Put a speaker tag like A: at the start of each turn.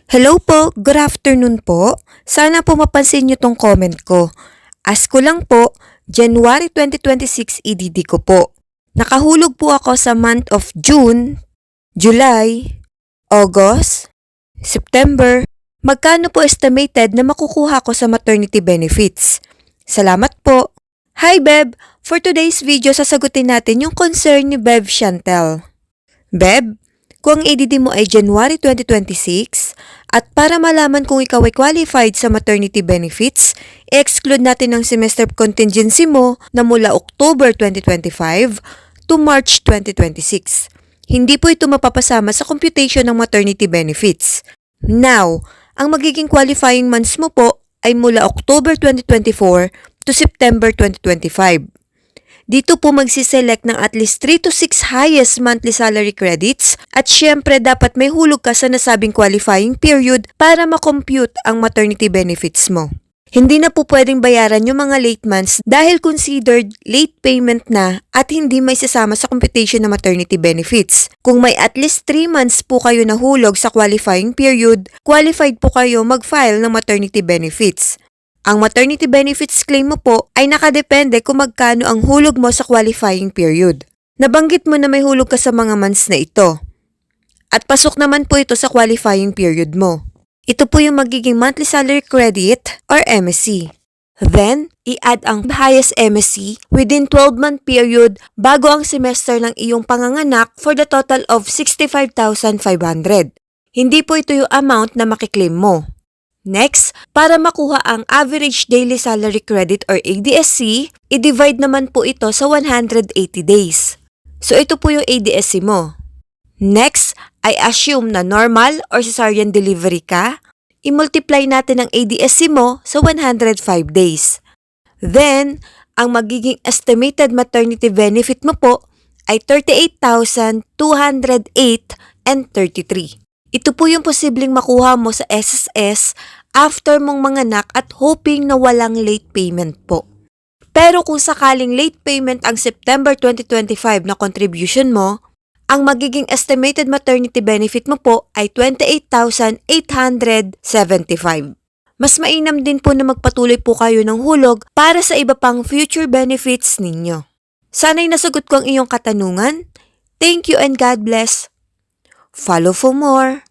A: Hello po, good afternoon po. Sana po mapansin niyo tong comment ko. Ask ko lang po, January 2026 EDD ko po. Nakahulog po ako sa month of June, July, August, September. Magkano po estimated na makukuha ko sa maternity benefits? Salamat po. Hi Beb! For today's video, sasagutin natin yung concern ni Bev Chantel. Beb, kung ang EDD mo ay January 2026 at para malaman kung ikaw ay qualified sa maternity benefits, i-exclude natin ang semester contingency mo na mula October 2025 to March 2026. Hindi po ito mapapasama sa computation ng maternity benefits. Now, ang magiging qualifying months mo po ay mula October 2024 to September 2025. Dito po magsiselect ng at least 3 to 6 highest monthly salary credits at syempre dapat may hulog ka sa nasabing qualifying period para makompute ang maternity benefits mo. Hindi na po pwedeng bayaran yung mga late months dahil considered late payment na at hindi may sasama sa computation ng maternity benefits. Kung may at least 3 months po kayo nahulog sa qualifying period, qualified po kayo mag-file ng maternity benefits. Ang maternity benefits claim mo po ay nakadepende kung magkano ang hulog mo sa qualifying period. Nabanggit mo na may hulog ka sa mga months na ito. At pasok naman po ito sa qualifying period mo. Ito po yung magiging monthly salary credit or MSC. Then, i-add ang highest MSC within 12-month period bago ang semester ng iyong panganganak for the total of 65,500. Hindi po ito yung amount na makiklaim mo. Next, para makuha ang average daily salary credit or ADSC, i-divide naman po ito sa 180 days. So ito po yung ADSC mo. Next, I assume na normal or cesarean delivery ka, i-multiply natin ang ADSC mo sa 105 days. Then, ang magiging estimated maternity benefit mo po ay 38,208.33. Ito po yung posibleng makuha mo sa SSS after mong manganak at hoping na walang late payment po. Pero kung sakaling late payment ang September 2025 na contribution mo, ang magiging estimated maternity benefit mo po ay 28,875. Mas mainam din po na magpatuloy po kayo ng hulog para sa iba pang future benefits ninyo. Sana'y nasagot ko ang iyong katanungan. Thank you and God bless. Follow for more.